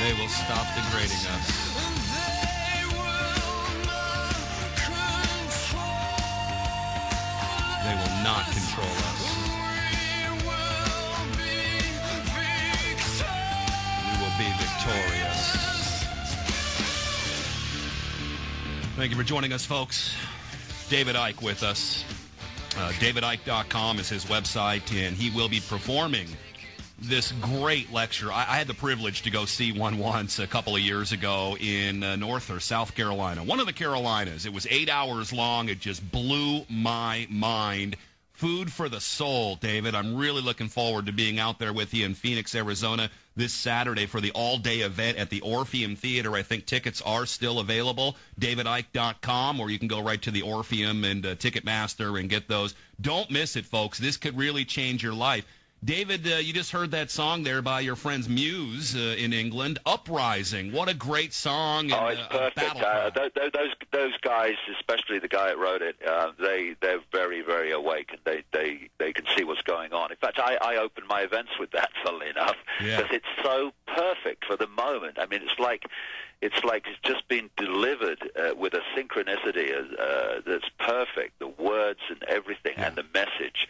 They will stop degrading us. They will not control us. We will be victorious. Thank you for joining us, folks. David Icke with us. DavidIcke.com is his website, and he will be performing this great lecture. I had the privilege to go see one once a couple of years ago in North or South Carolina. One of the Carolinas. It was 8 hours long. It just blew my mind. Food for the soul, David. I'm really looking forward to being out there with you in Phoenix, Arizona this Saturday for the all-day event at the Orpheum Theater. I think tickets are still available. DavidIcke.com, or you can go right to the Orpheum and Ticketmaster and get those. Don't miss it, folks. This could really change your life. David, you just heard that song there by your friends Muse in England, Uprising. What a great song. And, it's perfect. Those guys, especially the guy that wrote it, they're very, very awake, and they can see what's going on. In fact, I open my events with that, funnily enough, because it's so perfect for the moment. I mean, it's like it's just been delivered with a synchronicity that's perfect, the words and everything, and the message,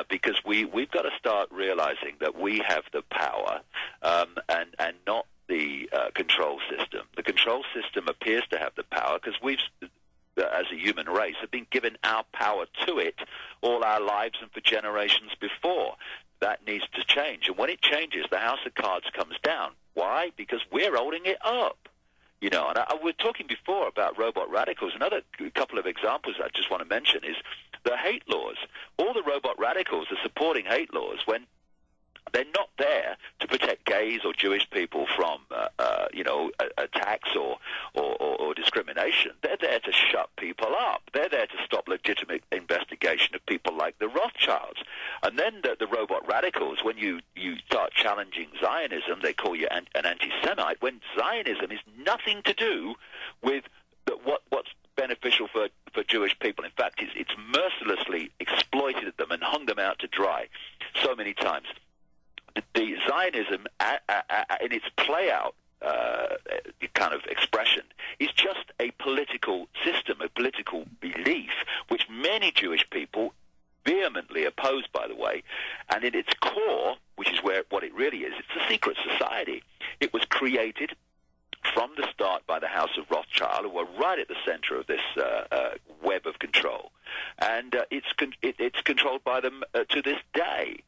because we've got to start realizing that we have the power and not the control system. The control system appears to have the power because we've, as a human race, have been given our power to it all our lives and for generations before. That needs to change. And when it changes, the house of cards comes down. Why? Because we're holding it up. You know, and we were talking before about robot radicals. Another couple of examples I just want to mention is the hate laws. All the robot radicals are supporting hate laws when they're not there to protect gays or Jewish people from, attacks or discrimination. They're there to shut people up. They're there to stop legitimate investigation of people like the Rothschilds. And then the robot radicals, when you start challenging Zionism, they call you an anti-Semite, when Zionism is nothing to do with what's beneficial for Jewish people. In fact, it's mercilessly exploited them and hung them out to dry so many times. The Zionism, in its play-out kind of expression, is just a political system, a political belief, which many Jewish people vehemently oppose, by the way. And in its core, which is what it really is, it's a secret society. It was created from the start by the House of Rothschild, who were right at the center of this web of control. And it's controlled by them to this day.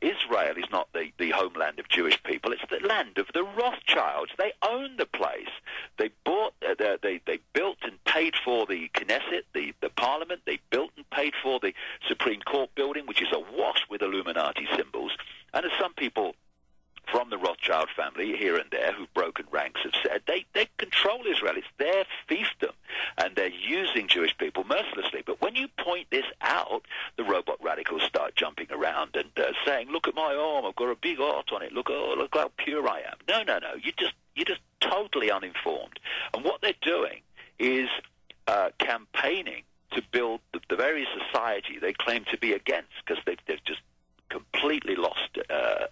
Israel is not the homeland of Jewish people. It's the land of the Rothschilds. They own the place. They bought, they built and paid for the Knesset, the parliament. They built and paid for the Supreme Court building, which is awash with Illuminati symbols. And as some people from the Rothschild family here and there who've broken ranks have said, they control Israel. It's their fiefdom, and they're using Jewish people mercilessly. But when you point this out, the robot radicals start jumping around and saying, look at my arm, I've got a big heart on it, look how pure I am. No, you're just totally uninformed. And what they're doing is campaigning to build the very society they claim to be against, because they've just completely lost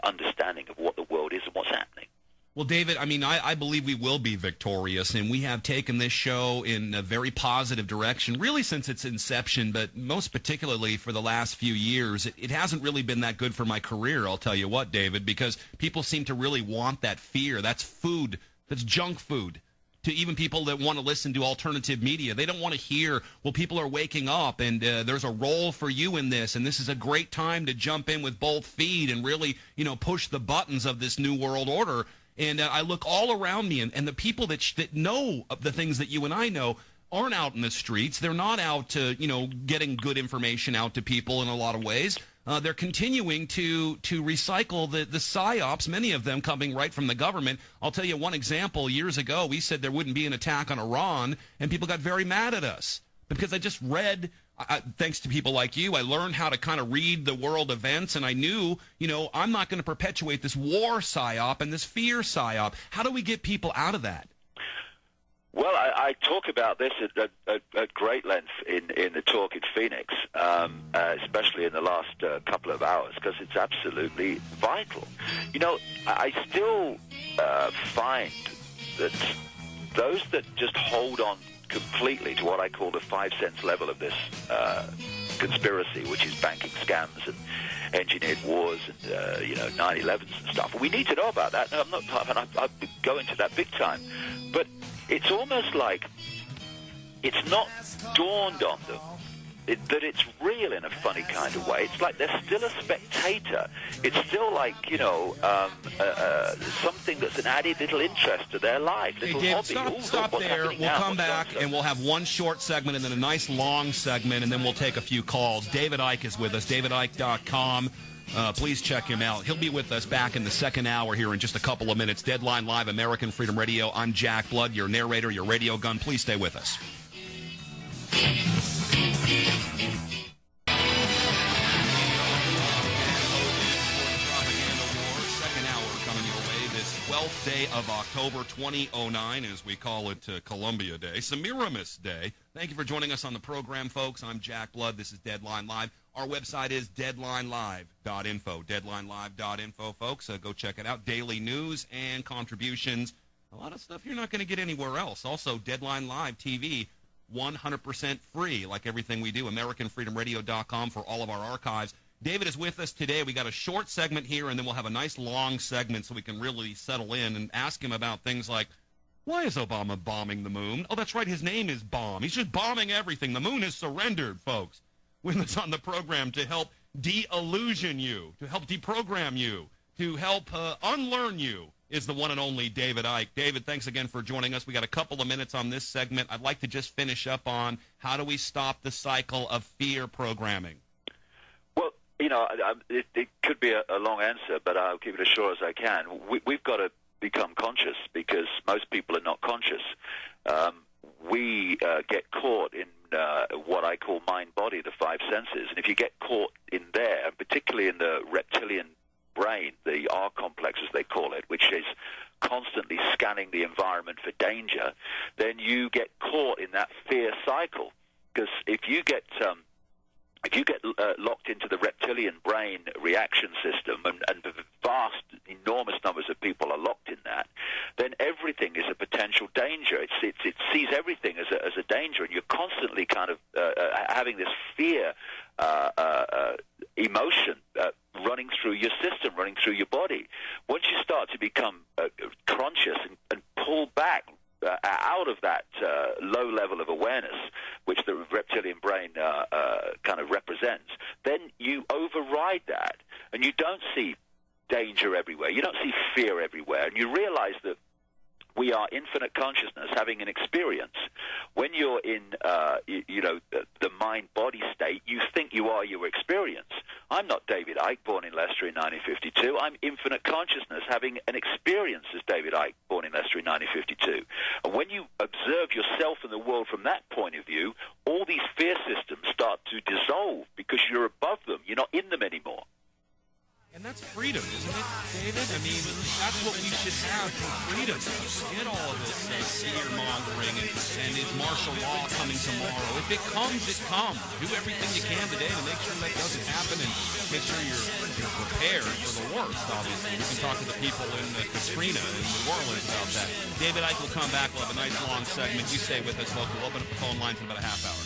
understanding of what the world is and what's happening. Well, David, I mean, I believe we will be victorious, and we have taken this show in a very positive direction, really since its inception, but most particularly for the last few years. It hasn't really been that good for my career, I'll tell you what, David, because people seem to really want that fear. That's food. That's junk food. To even people that want to listen to alternative media. They don't want to hear, well, people are waking up, and there's a role for you in this, and this is a great time to jump in with both feet and really, push the buttons of this new world order. And I look all around me, and the people that know of the things that you and I know aren't out in the streets. They're not out to, getting good information out to people in a lot of ways. They're continuing to recycle the psyops, many of them coming right from the government. I'll tell you one example. Years ago, we said there wouldn't be an attack on Iran, and people got very mad at us because I just read, thanks to people like you, I learned how to kind of read the world events, and I knew, I'm not going to perpetuate this war psyop and this fear psyop. How do we get people out of that? Well, I talk about this at great length in the talk in Phoenix, especially in the last couple of hours, because it's absolutely vital. You know, I still find that those that just hold on completely to what I call the 5 cents level of this conspiracy, which is banking scams and engineered wars and 9/11s and stuff. We need to know about that. No, I'm not, and I go into that big time, but it's almost like it's not dawned on them that it's real in a funny kind of way. It's like they're still a spectator. It's still like, something that's an added little interest to their life. Hey, Dave, stop there. We'll come back, and we'll have one short segment and then a nice long segment, and then we'll take a few calls. David Icke is with us, davidicke.com. Please check him out. He'll be with us back in the second hour here in just a couple of minutes. Deadline Live, American Freedom Radio. I'm Jack Blood, your narrator, your radio gun. Please stay with us. Second hour coming your way this 12th day of October 2009, as we call it Columbia Day, Semiramis Day. Thank you for joining us on the program, folks. I'm Jack Blood. This is Deadline Live. Our website is deadlinelive.info. Deadlinelive.info, folks. Go check it out. Daily news and contributions. A lot of stuff you're not going to get anywhere else. Also, Deadline Live TV, 100% free, like everything we do. AmericanFreedomRadio.com for all of our archives. David is with us today. We got a short segment here, and then we'll have a nice long segment so we can really settle in and ask him about things like, why is Obama bombing the moon? Oh, that's right. His name is Bomb. He's just bombing everything. The moon is surrendered, folks. With us on the program to help de-illusion you, to help deprogram you, to help unlearn you is the one and only David Icke. David, thanks again for joining us. We got a couple of minutes on this segment. I'd like to just finish up on how do we stop the cycle of fear programming? Well, it could be a long answer, but I'll keep it as short as I can. We've got to become conscious because most people are not conscious. We get caught in what I call mind-body, the 5 senses. And if you get caught in there, particularly in the reptilian brain, the R complex as they call it, which is constantly scanning the environment for danger, then you get caught in that fear cycle. Because if you get locked into the reptilian brain reaction system, and vast, enormous numbers of people are locked in that, then everything is a potential danger. It sees everything as a danger, and you're constantly kind of having this fear emotion running through your system, running through your body. Once you start to become conscious and pull back out of that low level of awareness, which the reptilian brain kind of represents, then you override that, and you don't see danger everywhere. You don't see fear everywhere, and you realize that we are infinite consciousness having an experience. When you're in, the mind-body state, you think you are your experience. I'm not David Icke, born in Leicester in 1952. I'm infinite consciousness having an experience as David Icke, born in Leicester in 1952. And when you observe yourself and the world from that point of view, all these fear systems start to dissolve because you're above them. You're not in them anymore. And that's freedom, isn't it, David? I mean, that's what we should have for freedom. Forget all of this fear-mongering and is martial law coming tomorrow. If it comes, it comes. Do everything you can today to make sure that doesn't happen and make sure you're prepared for the worst, obviously. We can talk to the people in Katrina in New Orleans about that. David Icke will come back. We'll have a nice long segment. You stay with us, folks. We'll open up the phone lines in about a half hour.